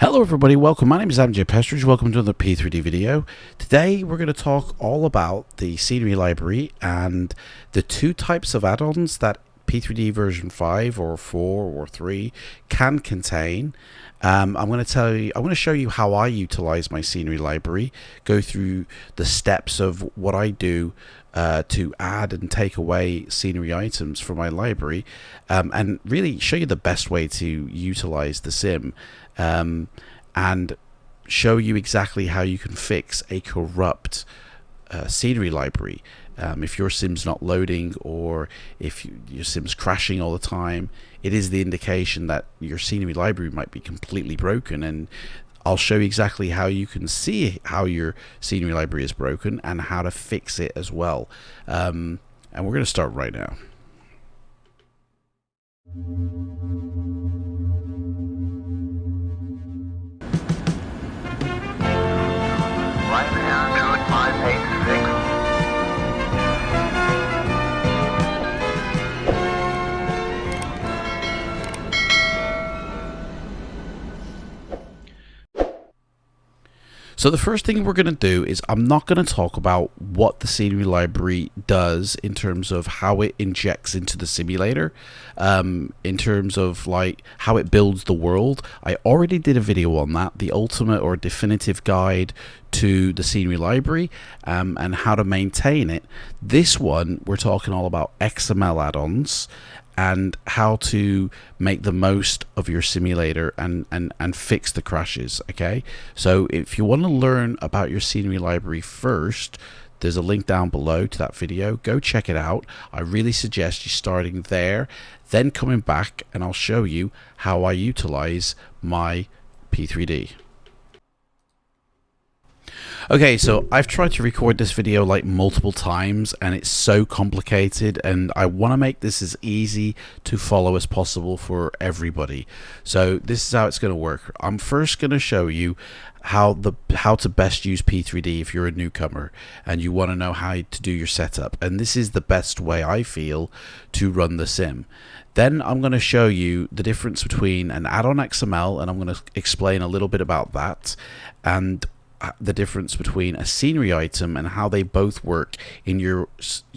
Hello everybody, welcome. My name is MJ Pestridge. Welcome to another P3D video. Today we're going to talk all about the Scenery Library and the two types of add-ons that P3D version 5 or 4 or 3 can contain. I'm going to show you how I utilize my Scenery Library, go through the steps of what I do to add and take away scenery items from my library, and really show you the best way to utilize the sim, and show you exactly how you can fix a corrupt scenery library. If your sim's not loading, or if your sim's crashing all the time, it is the indication that your scenery library might be completely broken, and I'll show you exactly how you can see how your scenery library is broken and how to fix it as well. And we're going to start right now. Right now, 2586. So the first thing we're going to do is I'm not going to talk about what the Scenery Library does in terms of how it injects into the simulator, in terms of like how it builds the world. I already did a video on that, the ultimate or definitive guide to the Scenery Library, and how to maintain it. This one we're talking all about XML add-ons and how to make the most of your simulator and fix the crashes. Okay, so if you want to learn about your Scenery Library first, there's a link down below to that video. Go check it out. I really suggest you starting there, then coming back, and I'll show you how I utilize my P3D. Okay, so I've tried to record this video like multiple times and it's so complicated, and I want to make this as easy to follow as possible for everybody. So this is how it's going to work. I'm first going to show you how to best use P3D if you're a newcomer and you want to know how to do your setup, and this is the best way I feel to run the sim. Then I'm going to show you the difference between an add-on XML, and I'm going to explain a little bit about that, and the difference between a scenery item and how they both work in your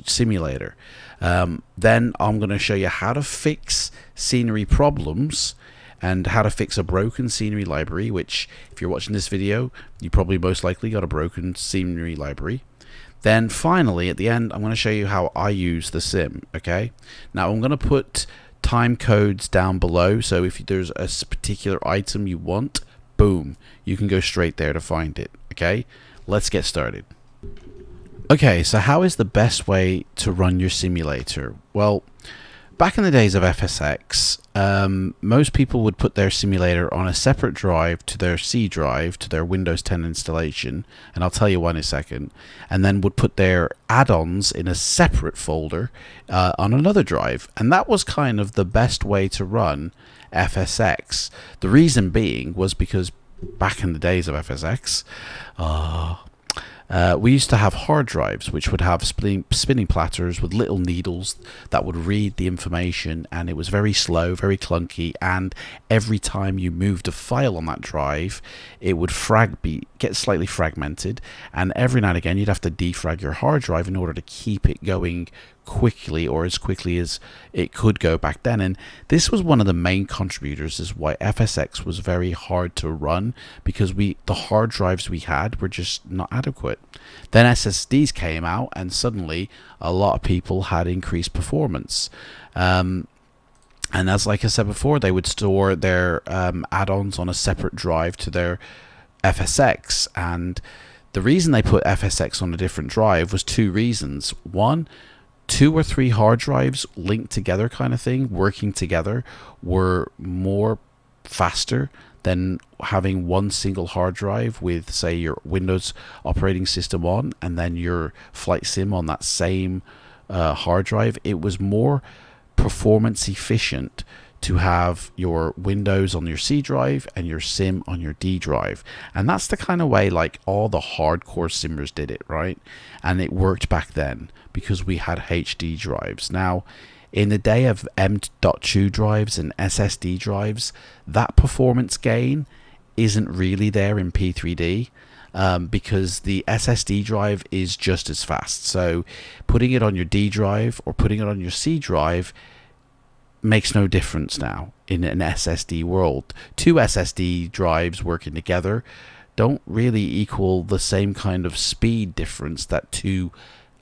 simulator. Then I'm going to show you how to fix scenery problems and how to fix a broken scenery library, which if you're watching this video, you probably most likely got a broken scenery library. Then finally at the end, I'm going to show you how I use the sim. Okay, now I'm going to put time codes down below, so if there's a particular item you want, boom, you can go straight there to find it. Okay, let's get started. Okay, so how is the best way to run your simulator? Well, back in the days of FSX, most people would put their simulator on a separate drive to their C drive, to their Windows 10 installation, and I'll tell you why in a second, and then would put their add-ons in a separate folder on another drive, and that was kind of the best way to run FSX. The reason being was because back in the days of FSX, we used to have hard drives which would have spinning platters with little needles that would read the information, and it was very slow, very clunky, and every time you moved a file on that drive it would get slightly fragmented, and every now and again you'd have to defrag your hard drive in order to keep it going quickly, or as quickly as it could go back then. And this was one of the main contributors as why FSX was very hard to run, because the hard drives we had were just not adequate. Then SSDs came out and suddenly a lot of people had increased performance, and as like I said before, they would store their add-ons on a separate drive to their FSX. And the reason they put FSX on a different drive was two reasons. One, 2 or 3 hard drives linked together kind of thing, working together, were more faster than having one single hard drive with, say, your Windows operating system on and then your flight sim on that same hard drive. It was more performance efficient to have your Windows on your C drive and your sim on your D drive. And that's the kind of way like all the hardcore simmers did it, right? And it worked back then because we had HD drives. Now, in the day of M.2 drives and SSD drives, that performance gain isn't really there in P3D. Because the SSD drive is just as fast. So putting it on your D drive or putting it on your C drive makes no difference now in an SSD world. Two SSD drives working together don't really equal the same kind of speed difference that two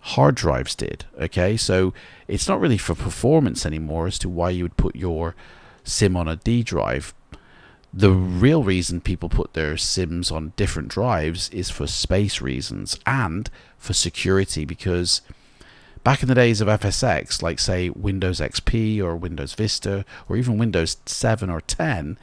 hard drives did. Okay, so it's not really for performance anymore as to why you would put your sim on a D drive. The real reason people put their sims on different drives is for space reasons and for security, because back in the days of FSX, like say Windows XP or Windows Vista or even Windows 7 or 10,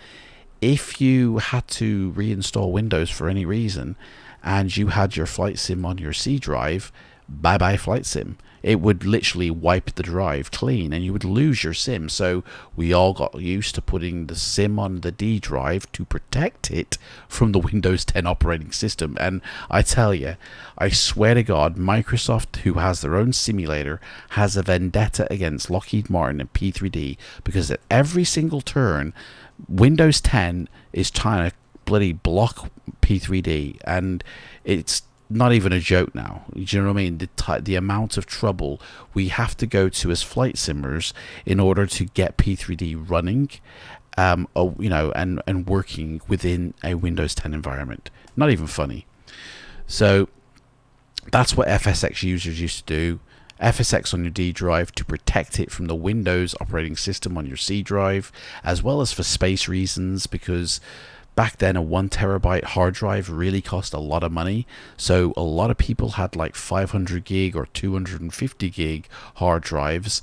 if you had to reinstall Windows for any reason and you had your flight sim on your C drive, bye bye flight sim. It would literally wipe the drive clean and you would lose your sim. So we all got used to putting the sim on the D drive to protect it from the Windows 10 operating system. And I tell you, I swear to God, Microsoft, who has their own simulator, has a vendetta against Lockheed Martin and P3D, because at every single turn, Windows 10 is trying to bloody block P3D, and it's not even a joke now. Do you know what I mean? The amount of trouble we have to go to as flight simmers in order to get P3D running, you know, and working within a Windows 10 environment. Not even funny. So that's what FSX users used to do. FSX on your D drive to protect it from the Windows operating system on your C drive, as well as for space reasons, because back then a 1 terabyte hard drive really cost a lot of money. So a lot of people had like 500 gig or 250 gig hard drives.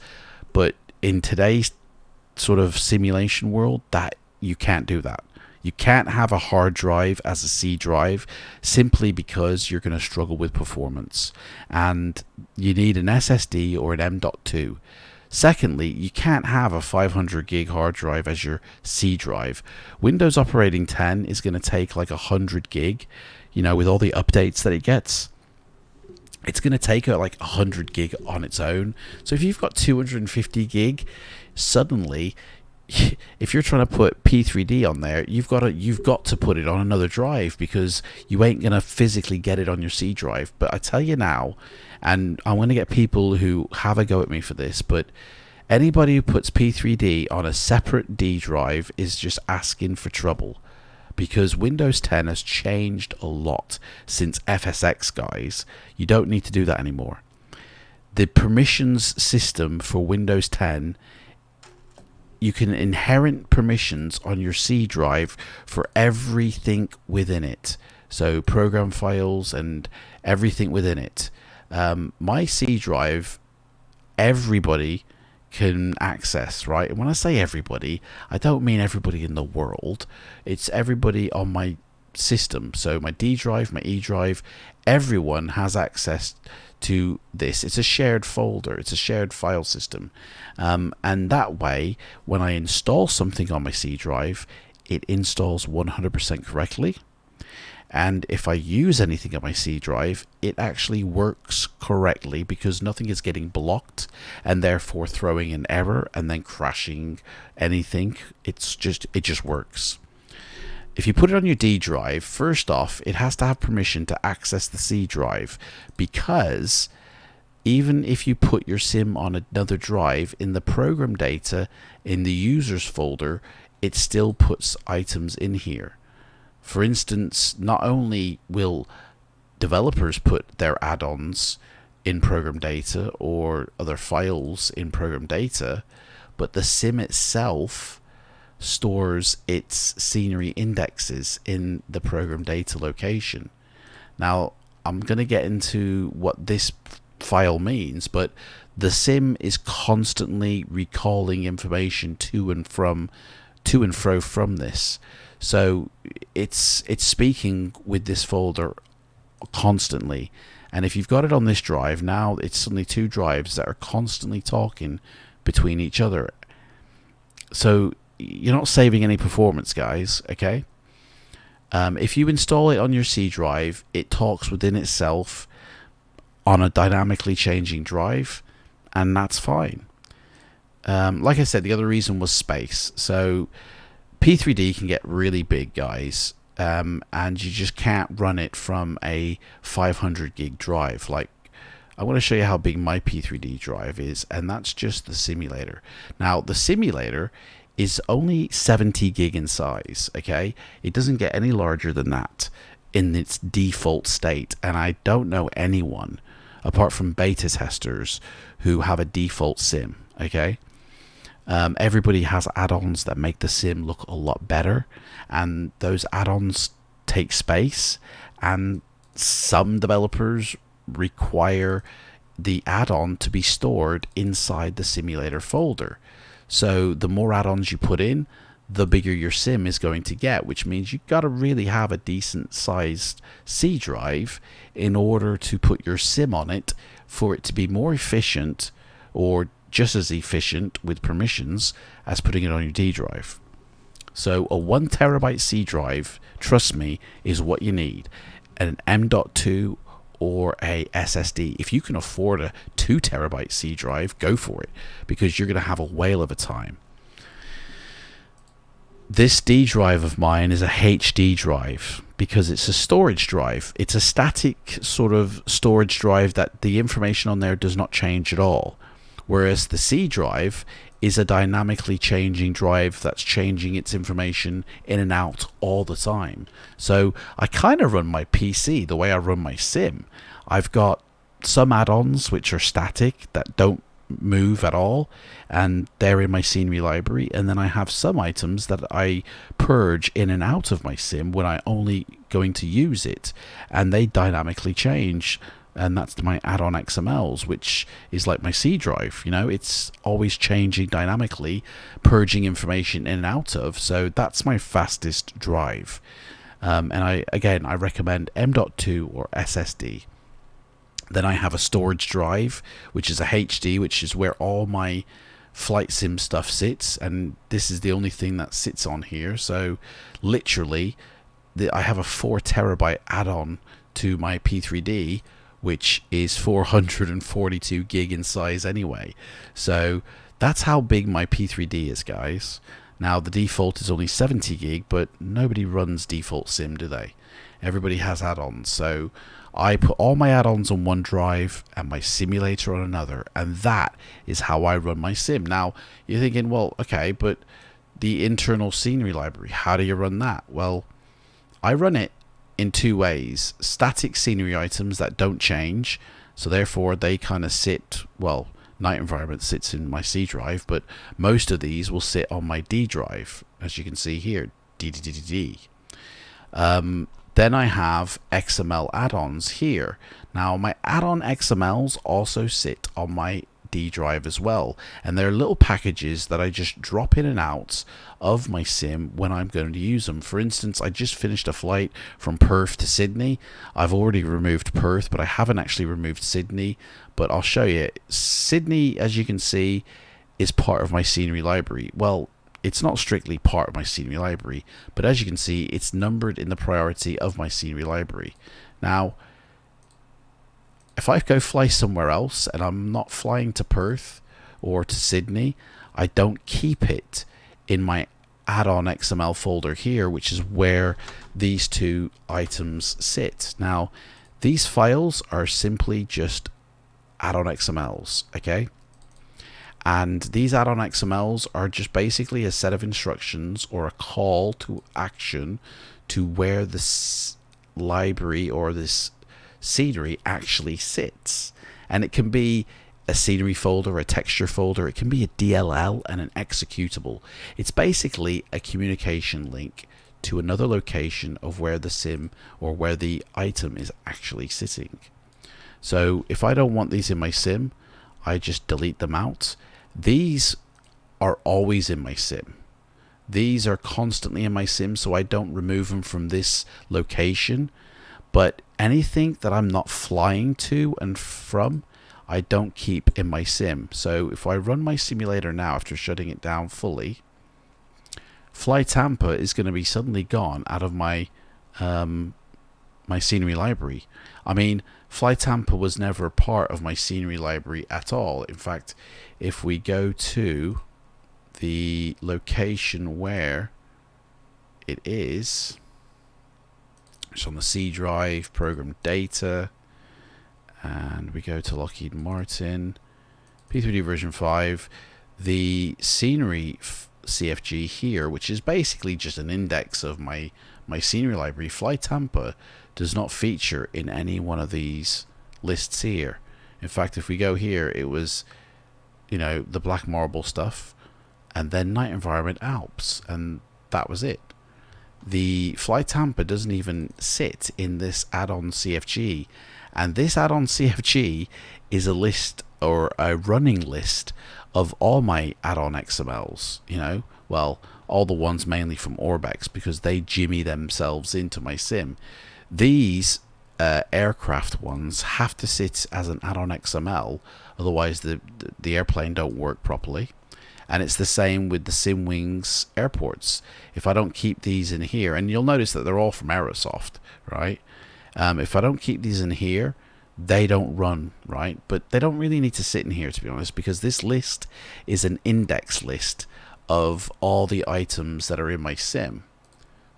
But in today's sort of simulation world, that you can't do that. You can't have a hard drive as a C drive simply because you're going to struggle with performance. And you need an SSD or an M.2. Secondly, you can't have a 500 gig hard drive as your C drive. Windows Operating 10 is going to take like 100 gig, you know, with all the updates that it gets. It's going to take like 100 gig on its own. So if you've got 250 gig, suddenly, if you're trying to put P3D on there, you've got to put it on another drive, because you ain't going to physically get it on your C drive. But I tell you now, and I'm going to get people who have a go at me for this, but anybody who puts P3D on a separate D drive is just asking for trouble, because Windows 10 has changed a lot since FSX, guys. You don't need to do that anymore. The permissions system for Windows 10, you can inherit permissions on your C drive for everything within it. So program files and everything within it. My C drive, everybody can access, right? And when I say everybody, I don't mean everybody in the world. It's everybody on my system. So my D drive, my E drive, everyone has access to this. It's a shared folder. It's a shared file system. And that way, when I install something on my C drive, it installs 100% correctly. And if I use anything on my C drive, it actually works correctly, because nothing is getting blocked and therefore throwing an error and then crashing anything. It just works. If you put it on your D drive, first off, it has to have permission to access the C drive, because even if you put your sim on another drive, in the program data in the users folder, it still puts items in here. For instance, not only will developers put their add-ons in program data or other files in program data, but the sim itself stores its scenery indexes in the program data location. Now, I'm going to get into what this file means, but the sim is constantly recalling information to and fro from this. So it's speaking with this folder constantly. And if you've got it on this drive, now it's suddenly two drives that are constantly talking between each other. So you're not saving any performance, guys, okay? If you install it on your C drive, it talks within itself on a dynamically changing drive, and that's fine. Like I said, the other reason was space. So P3D can get really big, guys. and you just can't run it from a 500 gig drive. Like, I want to show you how big my P3D drive is, and that's just the simulator. Now, the simulator is only 70 gig in size, okay? It doesn't get any larger than that in its default state, and I don't know anyone, apart from beta testers, who have a default sim, okay? Everybody has add-ons that make the sim look a lot better, and those add-ons take space, and some developers require the add-on to be stored inside the simulator folder. So the more add-ons you put in, the bigger your sim is going to get, which means you've got to really have a decent sized C drive in order to put your sim on it for it to be more efficient, or just as efficient with permissions as putting it on your D drive. So a 1 terabyte C drive, trust me, is what you need. An M.2 or a SSD. If you can afford a 2 terabyte C drive, go for it, because you're going to have a whale of a time. This D drive of mine is a HD drive because it's a storage drive. It's a static sort of storage drive that the information on there does not change at all. Whereas the C drive is a dynamically changing drive that's changing its information in and out all the time. So I kind of run my PC the way I run my sim. I've got some add-ons which are static that don't move at all, and they're in my scenery library, and then I have some items that I purge in and out of my sim when I'm only going to use it, and they dynamically change. And that's my add-on XMLs, which is like my C drive. You know, it's always changing dynamically, purging information in and out of. So that's my fastest drive. And I recommend M.2 or SSD. Then I have a storage drive, which is a HD, which is where all my flight sim stuff sits. And this is the only thing that sits on here. So literally, I have a 4 terabyte add-on to my P3D, which is 442 gig in size anyway. So that's how big my P3D is, guys. Now the default is only 70 gig, but nobody runs default sim, do they? Everybody has add-ons. So I put all my add-ons on one drive and my simulator on another, and that is how I run my sim. Now you're thinking, well, okay, but the internal scenery library, how do you run that? Well, I run it in two ways. Static scenery items that don't change, so therefore they kind of sit, well, night environment sits in my C drive, but most of these will sit on my D drive, as you can see here, D. Then I have XML add-ons here. Now my add-on XMLs also sit on my D drive as well, and they're little packages that I just drop in and out of my sim when I'm going to use them. For instance, I just finished a flight from Perth to Sydney. I've already removed Perth, but I haven't actually removed Sydney, but I'll show you. Sydney, as you can see, is part of my scenery library. Well, it's not strictly part of my scenery library, but as you can see, it's numbered in the priority of my scenery library. Now if I go fly somewhere else and I'm not flying to Perth or to Sydney, I don't keep it in my add-on XML folder here, which is where these two items sit. Now, these files are simply just add-on XMLs, okay? And these add-on XMLs are just basically a set of instructions or a call to action to where this library or this scenery actually sits. And it can be a scenery folder, a texture folder, it can be a DLL and an executable. It's basically a communication link to another location of where the sim or where the item is actually sitting. So if I don't want these in my sim, I just delete them out. These are always in my sim. These are constantly in my sim, so I don't remove them from this location. But anything that I'm not flying to and from, I don't keep in my sim. So if I run my simulator now after shutting it down fully, Fly Tampa is going to be suddenly gone out of my my scenery library. I mean, Fly Tampa was never a part of my scenery library at all. In fact, if we go to the location where it is, It's on the C drive, program data, and we go to Lockheed Martin, P3D version 5, the scenery CFG here, which is basically just an index of my scenery library. Fly Tampa does not feature in any one of these lists here. In fact, if we go here, it was, you know, the black marble stuff, and then night environment Alps, and that was it. The Fly Tampa doesn't even sit in this add-on CFG, and this add-on CFG is a list, or a running list, of all my add-on XMLs, you know, well, all the ones mainly from Orbex, because they jimmy themselves into my sim. These aircraft ones have to sit as an add-on XML, otherwise the airplane don't work properly. And it's the same with the SimWings airports. If I don't keep these in here, and you'll notice that they're all from Aerosoft, right? If I don't keep these in here, they don't run, right? But they don't really need to sit in here, to be honest, because this list is an index list of all the items that are in my sim.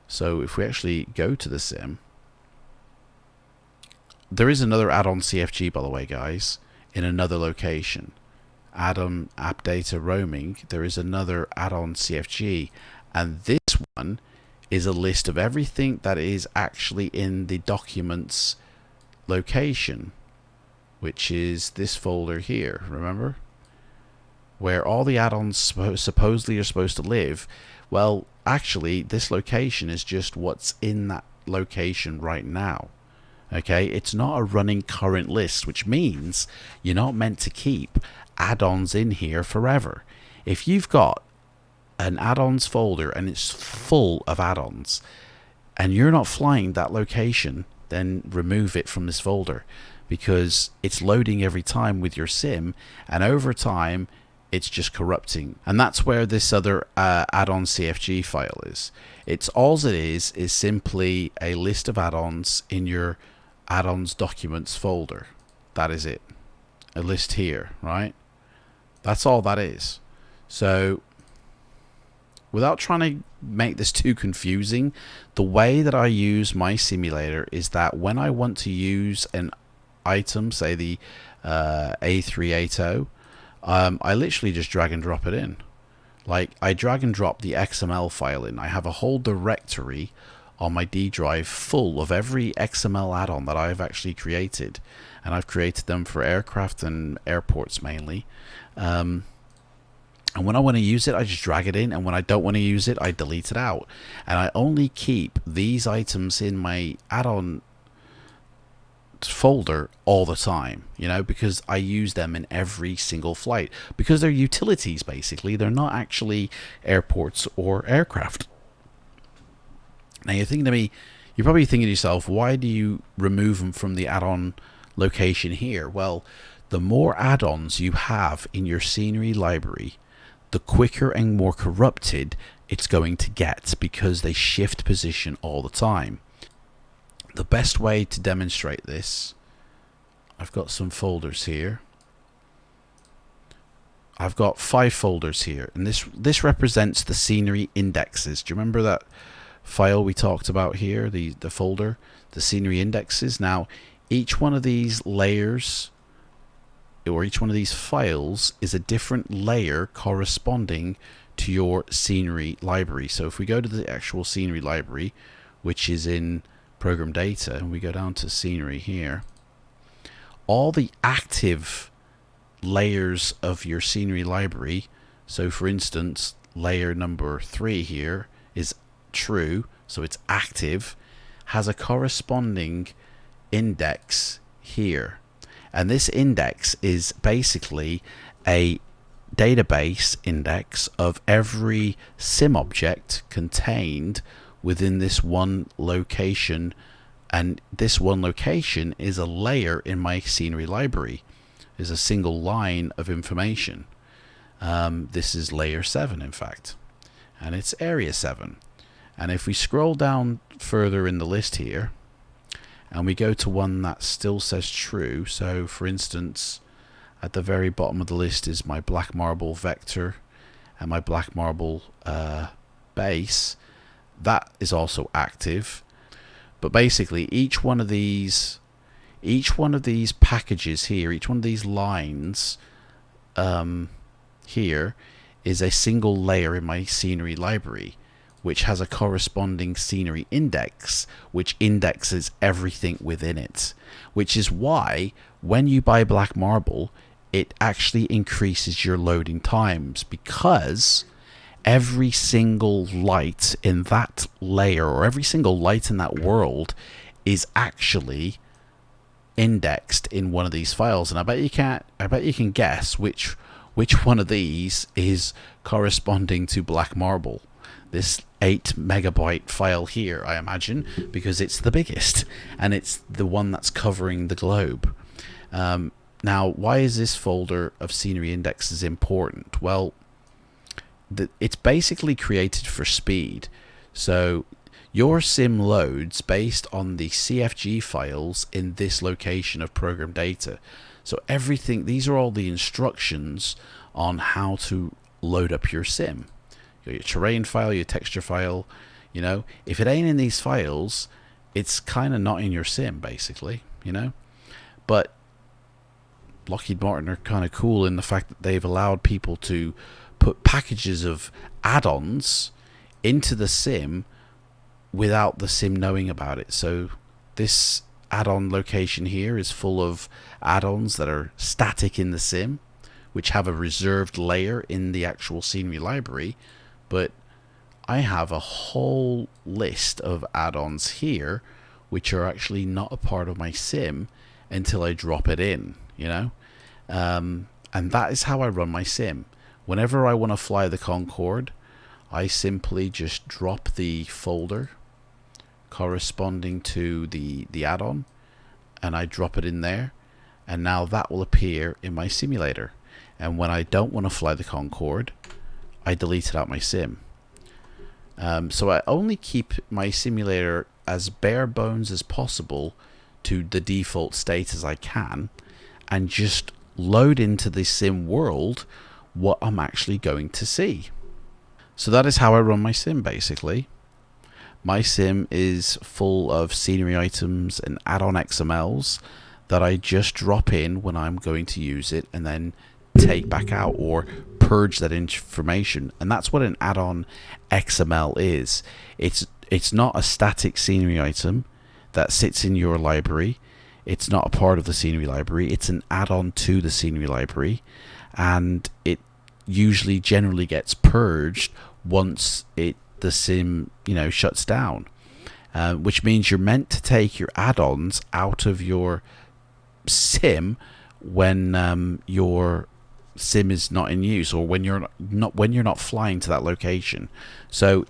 So if we actually go to the sim, there is another add-on CFG, by the way, guys, in another location. Add-on app data roaming, there is another add-on CFG, and this one is a list of everything that is actually in the documents location, which is this folder here, remember, where all the add-ons supposedly are supposed to live. Well, actually this location is just what's in that location right now. Okay, it's not a running current list, which means you're not meant to keep add-ons in here forever. If you've got an add-ons folder and it's full of add-ons and you're not flying that location, then remove it from this folder, because it's loading every time with your sim, and over time it's just corrupting. And that's where this other add-on CFG file is. It's all it is simply a list of add-ons in your add-ons documents folder. That is it, a list here, right? That's all that is. So without trying to make this too confusing, the way that I use my simulator is that when I want to use an item, say the A380, I literally just drag and drop it in. Like, I drag and drop the XML file in. I have a whole directory on my D drive full of every XML add-on that I've actually created, and I've created them for aircraft and airports mainly. And when I want to use it, I just drag it in, and when I don't want to use it, I delete it out. And I only keep these items in my add-on folder all the time, you know, because I use them in every single flight, because they're utilities basically. They're not actually airports or aircraft. Now you're thinking to me, you're probably thinking to yourself, why do you remove them from the add-on location here? Well, the more add-ons you have in your scenery library, the quicker and more corrupted it's going to get, because they shift position all the time. The best way to demonstrate this, I've got some folders here. I've got 5 folders here, and this represents the scenery indexes. Do you remember that file we talked about here, the folder, the scenery indexes? Now each one of these layers, or each one of these files, is a different layer corresponding to your scenery library. So if we go to the actual scenery library, which is in program data, and we go down to scenery here, all the active layers of your scenery library, so for instance layer number 3 here is true, so it's active, has a corresponding index here. And this index is basically a database index of every sim object contained within this one location, and this one location is a layer in my scenery library, is a single line of information. This is layer 7 in fact, and it's area 7. And if we scroll down further in the list here, and we go to one that still says true, so for instance at the very bottom of the list is my black marble vector and my black marble base, that is also active. But basically, each one of these packages here, each one of these lines here is a single layer in my scenery library, which has a corresponding scenery index, which indexes everything within it. Which is why when you buy black marble, it actually increases your loading times, because every single light in that layer, or every single light in that world, is actually indexed in one of these files. And I bet you can guess which one of these is corresponding to black marble. This 8 megabyte file here, I imagine, because it's the biggest and it's the one that's covering the globe. Now, why is this folder of scenery indexes important? Well, it's basically created for speed. So your sim loads based on the CFG files in this location of program data. So everything, these are all the instructions on how to load up your sim. Your terrain file, your texture file, you know. If it ain't in these files, it's kind of not in your sim, basically, you know. But Lockheed Martin are kind of cool in the fact that they've allowed people to put packages of add-ons into the sim without the sim knowing about it. So this add-on location here is full of add-ons that are static in the sim, which have a reserved layer in the actual scenery library. But I have a whole list of add-ons here which are actually not a part of my sim until I drop it in, you know. And that is how I run my sim. Whenever I want to fly the Concorde, I simply just drop the folder corresponding to the add-on, and I drop it in there, and now that will appear in my simulator. And when I don't want to fly the Concorde, I delete it out my sim. So I only keep my simulator as bare bones as possible to the default state as I can, and just load into the sim world what I'm actually going to see. So that is how I run my sim, basically. My sim is full of scenery items and add-on XMLs that I just drop in when I'm going to use it, and then take back out or purge that information. And that's what an add-on XML is. It's not a static scenery item that sits in your library. It's not a part of the scenery library. It's an add-on to the scenery library, and it usually generally gets purged once the sim, you know, shuts down, which means you're meant to take your add-ons out of your sim when your sim is not in use, or when you're not flying to that location. So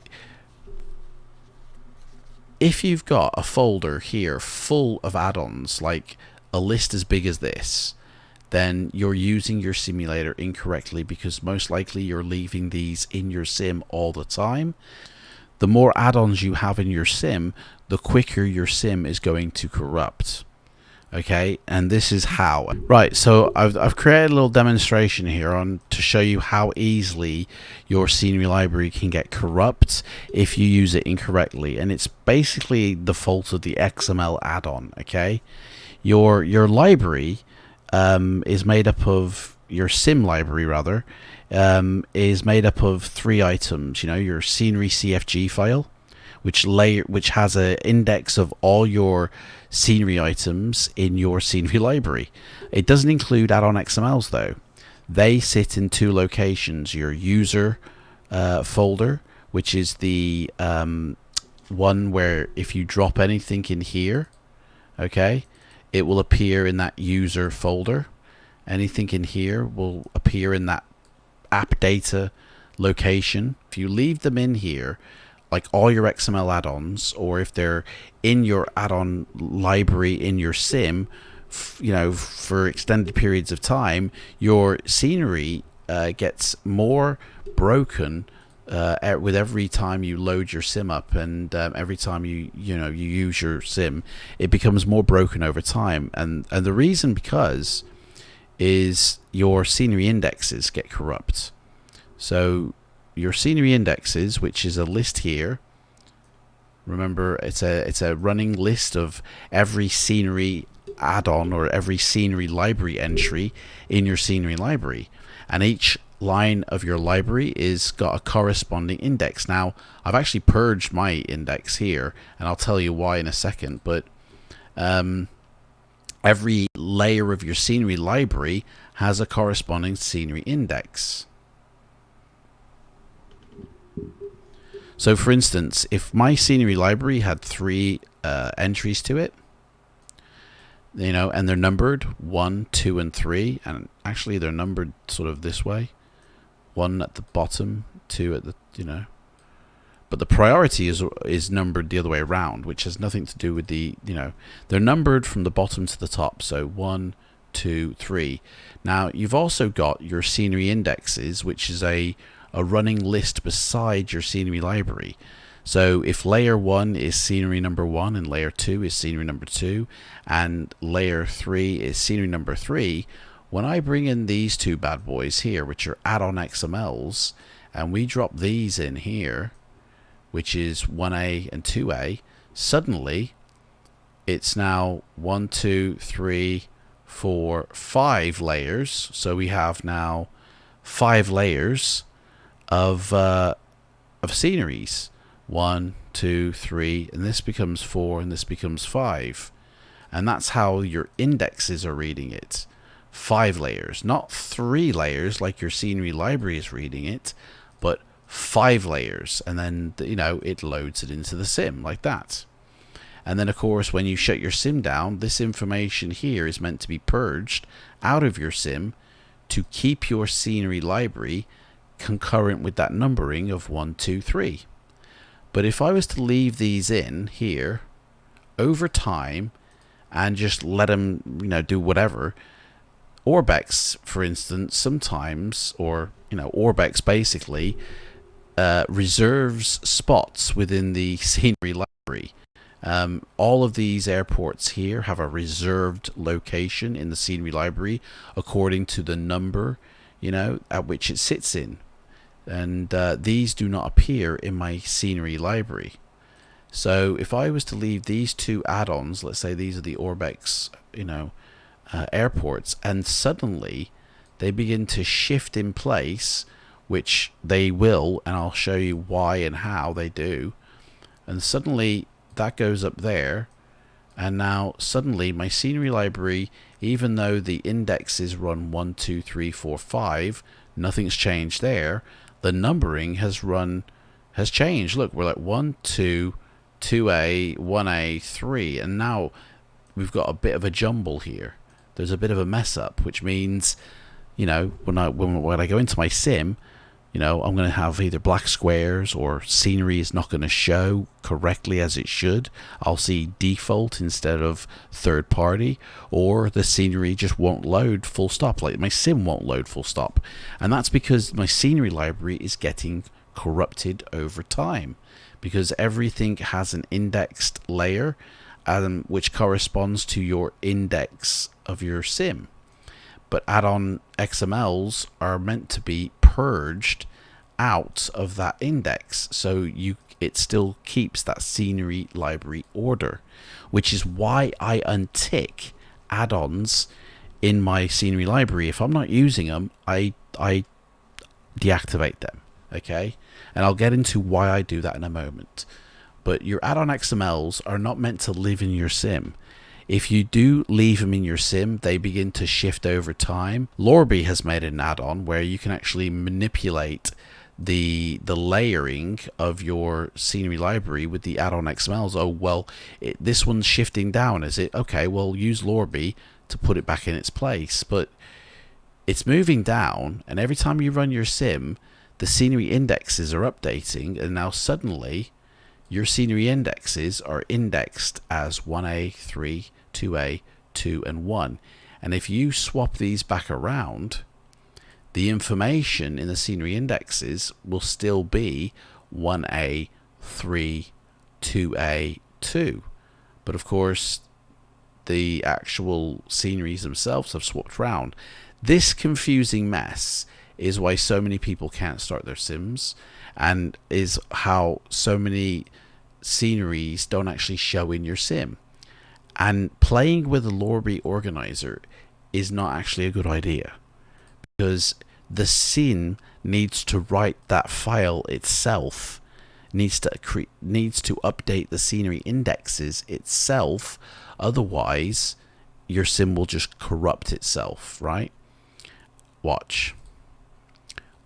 if you've got a folder here full of add-ons, like a list as big as this, then you're using your simulator incorrectly, because most likely you're leaving these in your sim all the time. The more add-ons you have in your sim, the quicker your sim is going to corrupt. Okay, and this is how. Right, so I've created a little demonstration here to show you how easily your scenery library can get corrupt if you use it incorrectly, and it's basically the fault of the XML add-on. Okay, your library is made up of, your sim library rather, is made up of 3 items. You know, your scenery CFG file, which has an index of all your scenery items in your scenery library. It doesn't include add-on XMLs though. They sit in 2 locations: your user folder, which is the one where if you drop anything in here, okay, it will appear in that user folder. Anything in here will appear in that app data location. If you leave them in here, like all your XML add-ons, or if they're in your add-on library in your sim, you know, for extended periods of time, your scenery gets more broken with every time you load your sim up, and every time you use your sim, it becomes more broken over time. And the reason because is your scenery indexes get corrupt. So your scenery indexes, which is a list here, Remember, it's a running list of every scenery add-on or every scenery library entry in your scenery library, and each line of your library is got a corresponding index. Now, I've actually purged my index here, and I'll tell you why in a second, but every layer of your scenery library has a corresponding scenery index. So for instance, if my scenery library had 3 entries to it, you know, and they're numbered 1, 2, and 3, and actually they're numbered sort of this way, 1 at the bottom, 2 at the, you know, but the priority is numbered the other way around, which has nothing to do with the, you know, they're numbered from the bottom to the top, so 1, 2, 3. Now you've also got your scenery indexes, which is a running list beside your scenery library. So if layer 1 is scenery number 1 and layer 2 is scenery number 2 and layer 3 is scenery number 3, when I bring in these 2 bad boys here, which are add-on XMLs, and we drop these in here, which is 1A and 2A, suddenly it's now 1, 2, 3, 4, 5 layers. So we have now 5 layers of sceneries. 1, 2, 3, and this becomes 4, and this becomes 5. And that's how your indexes are reading it. 5 layers, not 3 layers like your scenery library is reading it, but 5 layers, and then, you know, it loads it into the sim like that. And then of course when you shut your sim down, this information here is meant to be purged out of your sim to keep your scenery library concurrent with that numbering of 1, 2, 3. But if I was to leave these in here over time and just let them, you know, do whatever, Orbex, for instance, sometimes, or, you know, Orbex basically reserves spots within the scenery library. All of these airports here have a reserved location in the scenery library according to the number, you know, at which it sits in. And these do not appear in my scenery library. So if I was to leave these 2 add-ons, let's say these are the Orbex, you know, airports, and suddenly they begin to shift in place, which they will, and I'll show you why and how they do, and suddenly that goes up there, and now suddenly my scenery library, even though the indexes run 1, 2, 3, 4, 5, nothing's changed there. The numbering has changed. Look, we're like 1, 2, 2A, 1A, 3, and now we've got a bit of a jumble here. There's a bit of a mess up, which means, you know, when I go into my sim, you know, I'm going to have either black squares, or scenery is not going to show correctly as it should. I'll see default instead of third party, or the scenery just won't load full stop, like my sim won't load full stop. And that's because my scenery library is getting corrupted over time, because everything has an indexed layer, which corresponds to your index of your sim. But add-on XMLs are meant to be purged out of that index, so it still keeps that scenery library order, which is why I untick add-ons in my scenery library. If I'm not using them, I deactivate them, okay? And I'll get into why I do that in a moment. But your add-on XMLs are not meant to live in your sim. If you do leave them in your sim, they begin to shift over time. Lorby has made an add-on where you can actually manipulate the layering of your scenery library with the add-on XMLs. Oh, well, this one's shifting down, is it? Okay, well, use Lorby to put it back in its place. But it's moving down, and every time you run your sim, the scenery indexes are updating, and now suddenly your scenery indexes are indexed as 1A, 3, 2A, 2, and 1. And if you swap these back around, the information in the scenery indexes will still be 1A, 3, 2A, 2. But of course, the actual sceneries themselves have swapped around. This confusing mess is why so many people can't start their sims, and is how so many sceneries don't actually show in your sim. And playing with a library organizer is not actually a good idea, because the sim needs to write that file itself, needs to update the scenery indexes itself. Otherwise, your sim will just corrupt itself, right? Watch.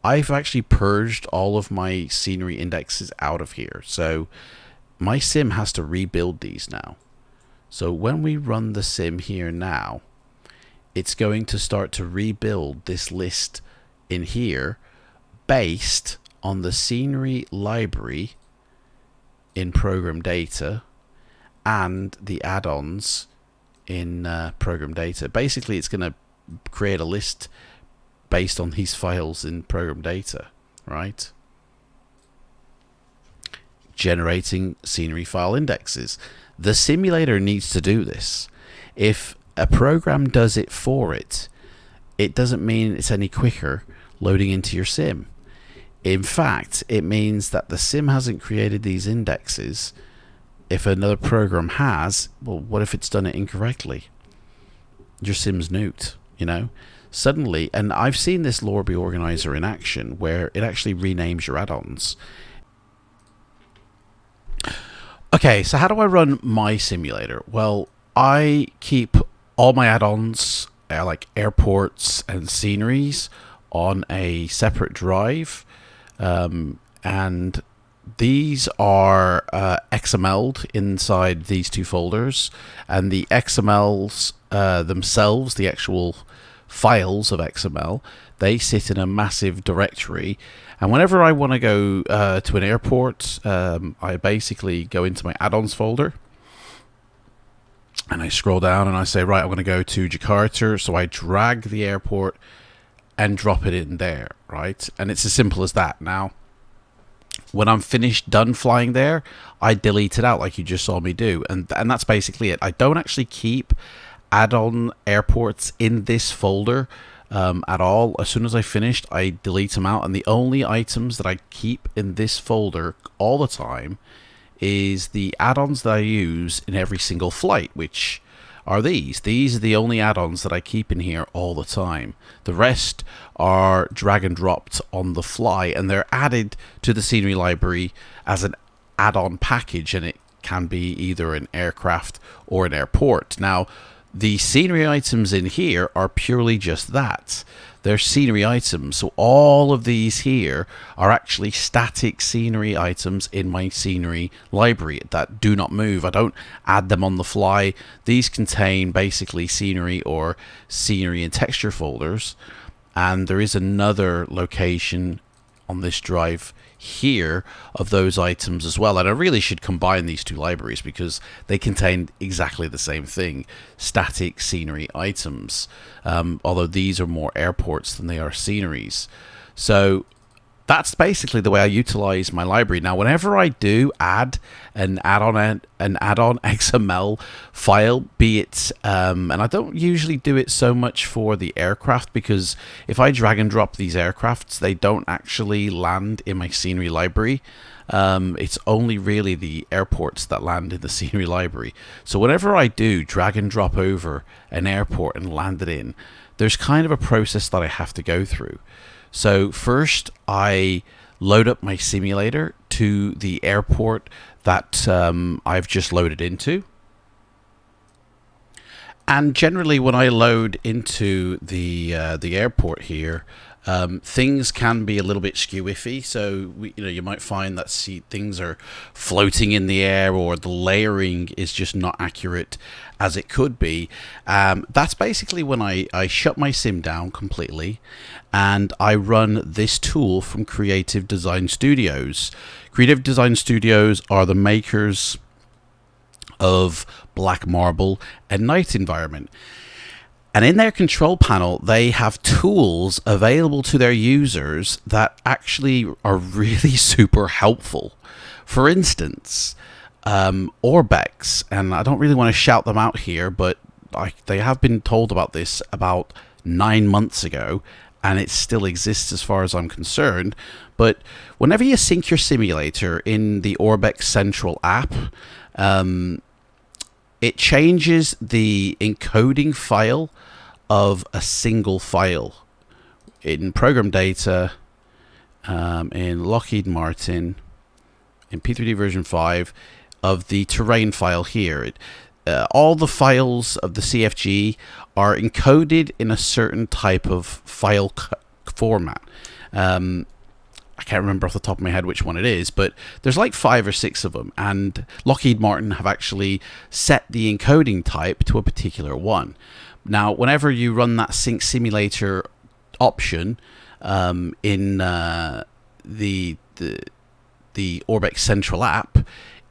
I've actually purged all of my scenery indexes out of here, so my sim has to rebuild these now. So when we run the sim here now, it's going to start to rebuild this list in here based on the scenery library in program data and the add-ons in program data. Basically, it's going to create a list based on these files in program data, right? Generating scenery file indexes. The simulator needs to do this. If a program does it for it, it doesn't mean it's any quicker loading into your sim. In fact, it means that the sim hasn't created these indexes. If another program has, well, what if it's done it incorrectly? Your sim's nuked, you know? Suddenly, and I've seen this library organizer in action where it actually renames your add-ons. Okay, so how do I run my simulator? Well, I keep all my add-ons, like airports and sceneries, on a separate drive, and these are XML'd inside these two folders, and the XMLs themselves, the actual files of XML, they sit in a massive directory. And whenever I want to go to an airport, I basically go into my add-ons folder and I scroll down and I say, right, I'm going to go to Jakarta. So I drag the airport and drop it in there, right? And it's as simple as that. Now, when I'm done flying there, I delete it out like you just saw me do. And that's basically it. I don't actually keep add-on airports in this folder at all. As soon as I finished, I delete them out, and the only items that I keep in this folder all the time is the add-ons that I use in every single flight, which are these. These are the only add-ons that I keep in here all the time. The rest are drag and dropped on the fly, and they're added to the scenery library as an add-on package, and it can be either an aircraft or an airport. Now, the scenery items in here are purely just that. They're scenery items. So all of these here are actually static scenery items in my scenery library that do not move. I don't add them on the fly. These contain basically scenery or scenery and texture folders. And there is another location on this drive here of those items as well, and I really should combine these two libraries because they contain exactly the same thing, static scenery items, although these are more airports than they are sceneries. So that's basically the way I utilize my library. Now, whenever I do add an add-on XML file, be it, and I don't usually do it so much for the aircraft, because if I drag and drop these aircrafts, they don't actually land in my scenery library. It's only really the airports that land in the scenery library. So whenever I do drag and drop over an airport and land it in, there's kind of a process that I have to go through. So first, I load up my simulator to the airport that I've just loaded into. And generally, when I load into the airport here, things can be a little bit skew-iffy. So you might find that things are floating in the air, or the layering is just not accurate as it could be. That's basically when I shut my sim down completely and I run this tool from Creative Design Studios. Creative Design Studios are the makers of Black Marble and Night Environment. And in their control panel, they have tools available to their users that actually are really super helpful. For instance, Orbex, and I don't really want to shout them out here, but they have been told about this about 9 months ago, and it still exists as far as I'm concerned. But whenever you sync your simulator in the Orbex Central app, it changes the encoding file of a single file in program data, in Lockheed Martin, in P3D version 5 of the terrain file here. All the files of the CFG are encoded in a certain type of file format. I can't remember off the top of my head which one it is, but there's like 5 or 6 of them, and Lockheed Martin have actually set the encoding type to a particular one. Now, whenever you run that sync simulator option in the Orbex Central app,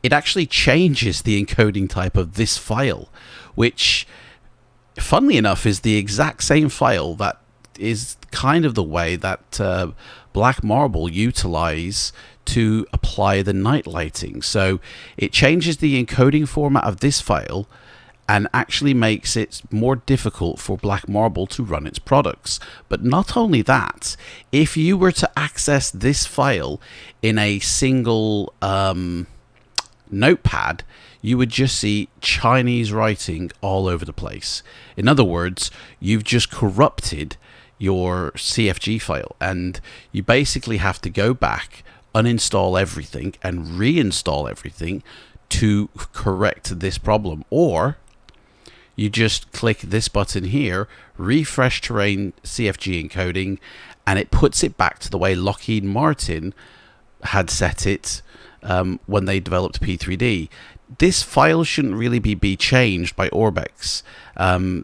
it actually changes the encoding type of this file, which, funnily enough, is the exact same file that is kind of the way that Black Marble utilize to apply the night lighting. So it changes the encoding format of this file and actually makes it more difficult for Black Marble to run its products. But not only that, if you were to access this file in a single notepad, you would just see Chinese writing all over the place. In other words, you've just corrupted your CFG file, and you basically have to go back, uninstall everything, and reinstall everything to correct this problem. Or you just click this button here, refresh terrain CFG encoding, and it puts it back to the way Lockheed Martin had set it when they developed P3D. This file shouldn't really be changed by Orbex.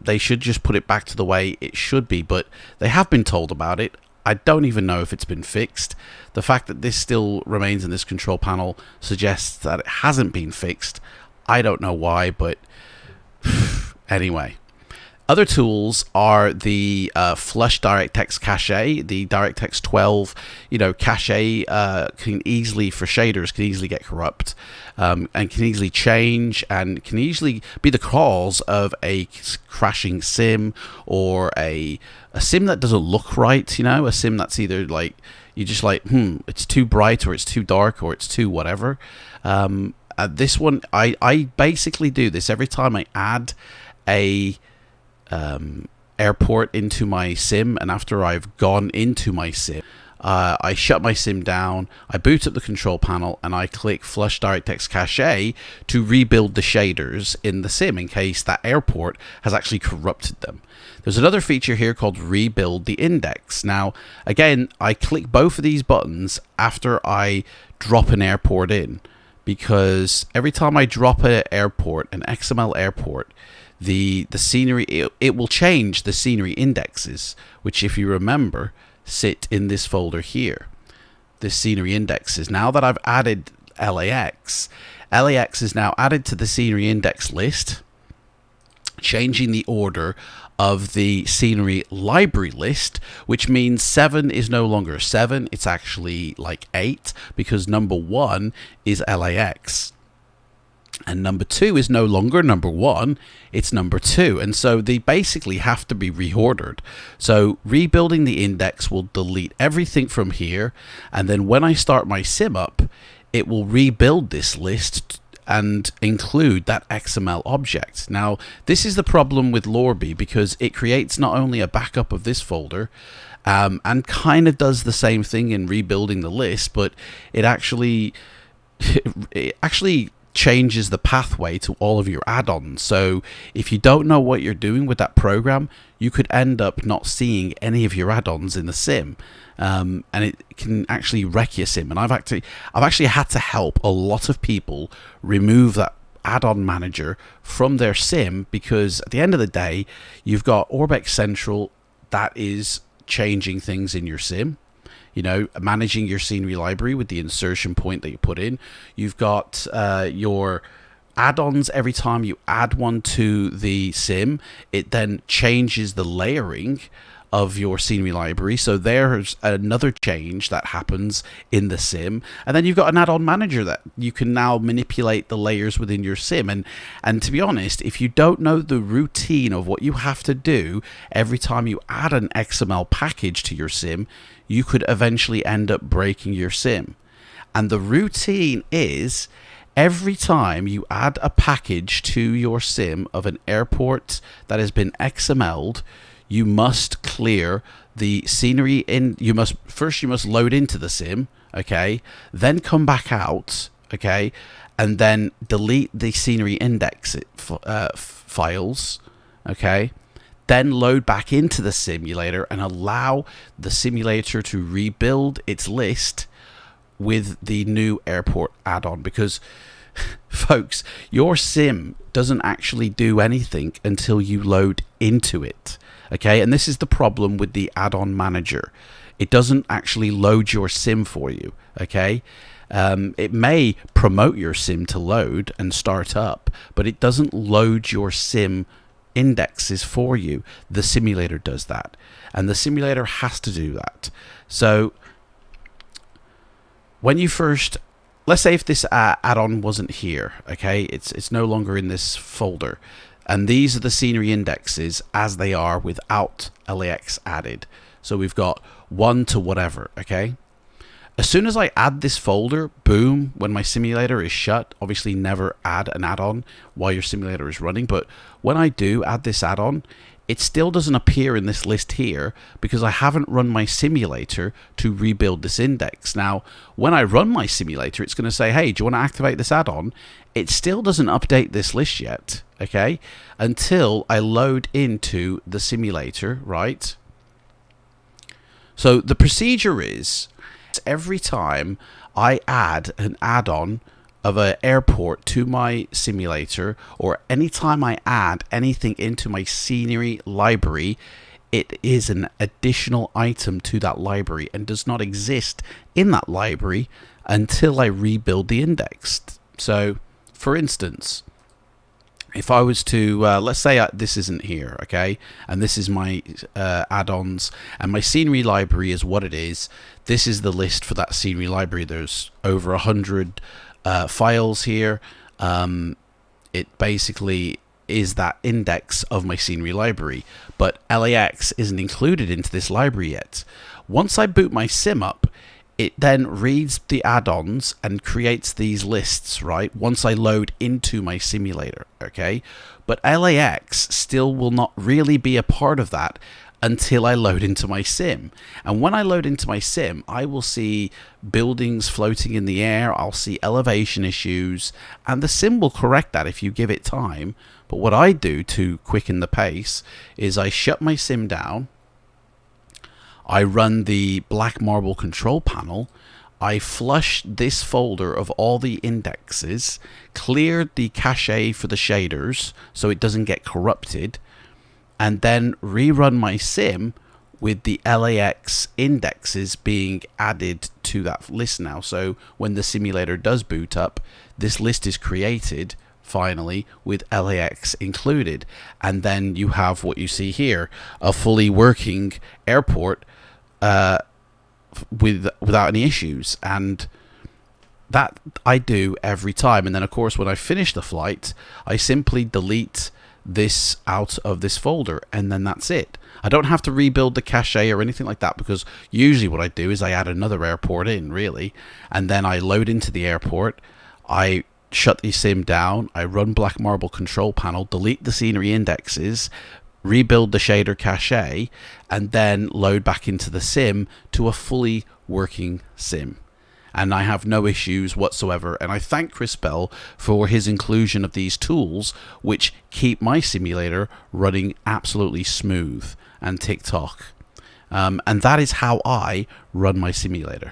They should just put it back to the way it should be, but they have been told about it. I don't even know if it's been fixed. The fact that this still remains in this control panel suggests that it hasn't been fixed. I don't know why, but anyway. Other tools are the flush DirectX cache, the DirectX 12, cache can easily, for shaders, can easily get corrupt, and can easily change, and can easily be the cause of a crashing sim, or a sim that doesn't look right, a sim that's either like, you're just like, it's too bright, or it's too dark, or it's too whatever. This one, I basically do this every time I add a airport into my sim, and after I've gone into my sim, I shut my sim down, I boot up the control panel, and I click Flush DirectX Cache to rebuild the shaders in the sim in case that airport has actually corrupted them. There's another feature here called Rebuild the Index. Now, again, I click both of these buttons after I drop an airport in, because every time I drop an airport, an XML airport, the scenery, it will change the scenery indexes, which, if you remember, sit in this folder here. The scenery indexes. Now that I've added LAX is now added to the scenery index list, changing the order of the scenery library list, which means 7 is no longer 7, it's actually like 8, because number 1 is LAX. And number 2 is no longer number 1, it's number 2. And so they basically have to be reordered. So rebuilding the index will delete everything from here. And then when I start my sim up, it will rebuild this list and include that XML object. Now, this is the problem with Lorby, because it creates not only a backup of this folder, and kind of does the same thing in rebuilding the list, but it actually changes the pathway to all of your add-ons. So if you don't know what you're doing with that program, you could end up not seeing any of your add-ons in the sim, and it can actually wreck your sim. And I've actually had to help a lot of people remove that add-on manager from their sim, because at the end of the day, you've got Orbex Central that is changing things in your sim, managing your scenery library with the insertion point that you put in. You've got your add-ons. Every time you add one to the sim, it then changes the layering of your scenery library. So there's another change that happens in the sim. And then you've got an add-on manager that you can now manipulate the layers within your sim. And to be honest, if you don't know the routine of what you have to do every time you add an XML package to your sim, you could eventually end up breaking your sim. And the routine is, every time you add a package to your sim of an airport that has been XML'd, you must clear the scenery in. You must load into the sim, okay? Then come back out, okay? And then delete the scenery index files, okay? Then load back into the simulator and allow the simulator to rebuild its list with the new airport add-on, because folks, your sim doesn't actually do anything until you load into it. Okay, and this is the problem with the add-on manager. It doesn't actually load your sim for you. Okay, it may promote your sim to load and start up, but it doesn't load your sim indexes for you. The simulator does that, and the simulator has to do that. So when you first, let's say if this add-on wasn't here, okay, it's no longer in this folder, and these are the scenery indexes as they are without LAX added. So we've got 1 to whatever, okay? As soon as I add this folder, boom, when my simulator is shut, obviously never add an add-on while your simulator is running, but when I do add this add-on, it still doesn't appear in this list here because I haven't run my simulator to rebuild this index. Now, when I run my simulator, it's going to say, hey, do you want to activate this add-on? It still doesn't update this list yet, okay, until I load into the simulator, right? So the procedure is, every time I add an add-on of an airport to my simulator, or anytime I add anything into my scenery library, it is an additional item to that library and does not exist in that library until I rebuild the index. So, for instance, if I was to, let's say this isn't here, okay, and this is my add-ons, and my scenery library is what it is. This is the list for that scenery library. There's over 100 files here. It basically is that index of my scenery library, but LAX isn't included into this library yet. Once I boot my sim up, it then reads the add-ons and creates these lists, right? Once I load into my simulator, okay? But LAX still will not really be a part of that until I load into my sim. And when I load into my sim, I will see buildings floating in the air, I'll see elevation issues, and the sim will correct that if you give it time. But what I do to quicken the pace is I shut my sim down, I run the black marble control panel, I flush this folder of all the indexes, clear the cache for the shaders so it doesn't get corrupted, and then rerun my sim with the LAX indexes being added to that list now. So when the simulator does boot up, this list is created finally with LAX included, and then you have what you see here, a fully working airport without any issues. And that I do every time. And then of course when I finish the flight, I simply delete this out of this folder, and then that's it. I don't have to rebuild the cache or anything like that, because usually what I do is I add another airport in, really, and then I load into the airport, I shut the sim down, I run black marble control panel, delete the scenery indexes, rebuild the shader cache, and then load back into the sim to a fully working sim. And I have no issues whatsoever. And I thank Chris Bell for his inclusion of these tools, which keep my simulator running absolutely smooth and tick-tock. And that is how I run my simulator.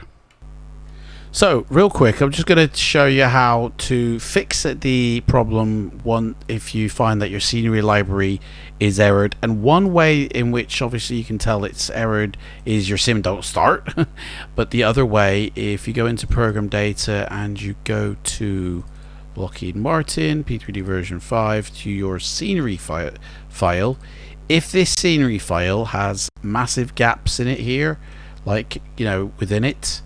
So, real quick, I'm just going to show you how to fix the problem if you find that your scenery library is errored. And one way in which obviously you can tell it's errored is your sim don't start. But the other way, if you go into program data and you go to Lockheed Martin P3D version 5 to your scenery file, If this scenery file has massive gaps in it here, like, you know, within it,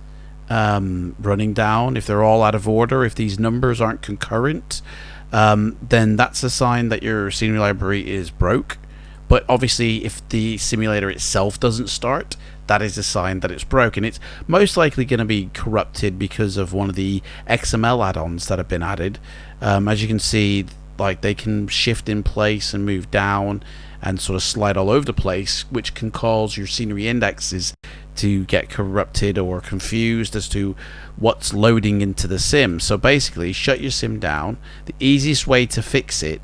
running down, if they're all out of order, if these numbers aren't concurrent, then that's a sign that your scenery library is broke. But obviously, if the simulator itself doesn't start, that is a sign that it's broken. It's most likely going to be corrupted because of one of the XML add-ons that have been added. As you can see, like, they can shift in place and move down and sort of slide all over the place, which can cause your scenery indexes to get corrupted or confused as to what's loading into the sim. So basically, shut your sim down. The easiest way to fix it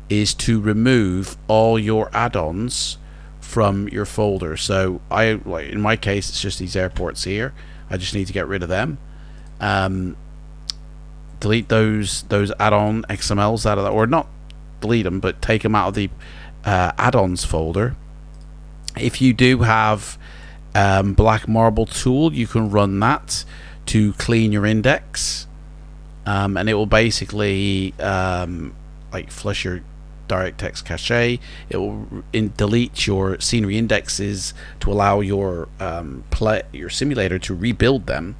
is to remove all your add-ons from your folder. So like in my case, it's just these airports here. I just need to get rid of them. Delete those add-on XMLs out of that, or not delete them, but take them out of the add-ons folder. If you do have Black Marble tool, you can run that to clean your index, and it will basically like flush your DirectX cache. It will delete your scenery indexes to allow your simulator to rebuild them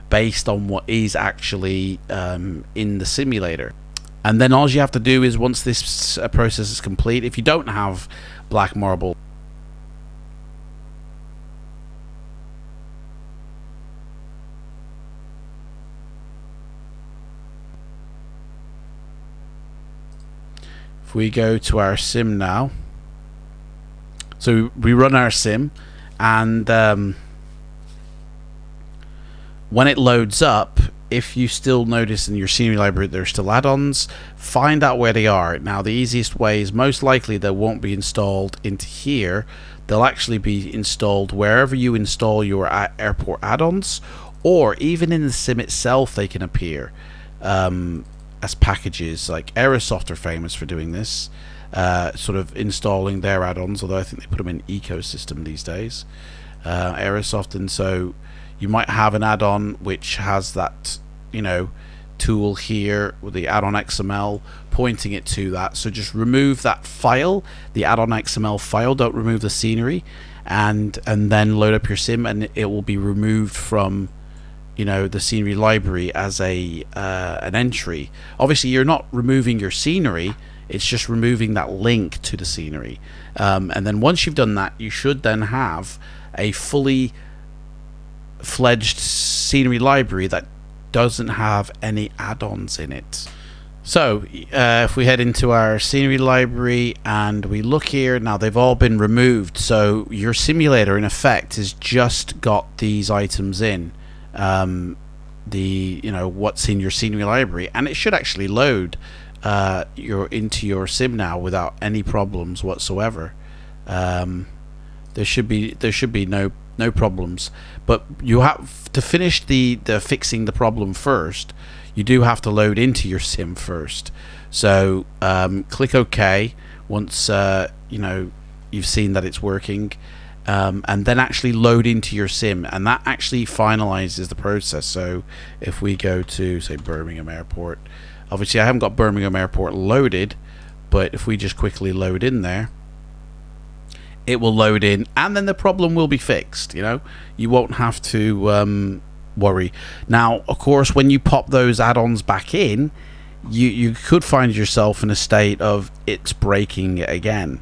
based on what is actually in the simulator. And then all you have to do is, once this process is complete, if you don't have Black Marble, if we go to our sim now, so we run our sim, and when it loads up, if you still notice in your scenery library there's still add-ons, find out where they are. Now, the easiest way is, most likely they won't be installed into here. They'll actually be installed wherever you install your airport add-ons, or even in the sim itself they can appear as packages. Like Aerosoft are famous for doing this, sort of installing their add-ons, although I think they put them in ecosystem these days, Aerosoft. And so you might have an add-on which has that, you know, tool here with the add-on XML pointing it to that. So just remove that file, the add-on XML file, don't remove the scenery, and then load up your sim, and it will be removed from, you know, the scenery library as a an entry. Obviously you're not removing your scenery, it's just removing that link to the scenery, and then once you've done that, you should then have a fully fledged scenery library that doesn't have any add-ons in it. So if we head into our scenery library and we look here, now they've all been removed, so your simulator in effect has just got these items in, you know, what's in your scenery library, and it should actually load into your sim now without any problems whatsoever. There should be no problems, but you have to finish the fixing the problem first. You do have to load into your sim first. So click OK once you know, you've seen that it's working, and then actually load into your sim, and that actually finalizes the process. So if we go to, say, Birmingham Airport, obviously I haven't got Birmingham Airport loaded, but if we just quickly load in there, it will load in, and then the problem will be fixed. You know, you won't have to worry. Now, of course, when you pop those add-ons back in, you could find yourself in a state of it's breaking again.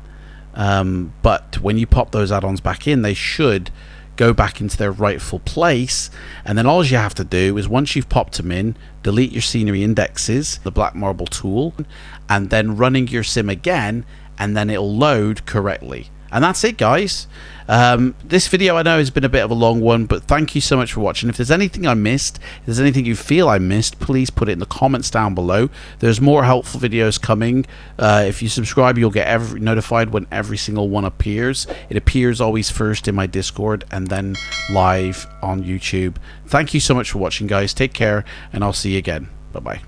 But when you pop those add-ons back in, they should go back into their rightful place, and then all you have to do is, once you've popped them in, delete your scenery indexes, the Black Marble tool, and then running your sim again, and then it'll load correctly. And that's it, guys. This video, I know, has been a bit of a long one, but thank you so much for watching. If there's anything I missed, if there's anything you feel I missed, please put it in the comments down below. There's more helpful videos coming. If you subscribe, you'll get notified when every single one appears. It appears always first in my Discord and then live on YouTube. Thank you so much for watching, guys. Take care, and I'll see you again. Bye-bye.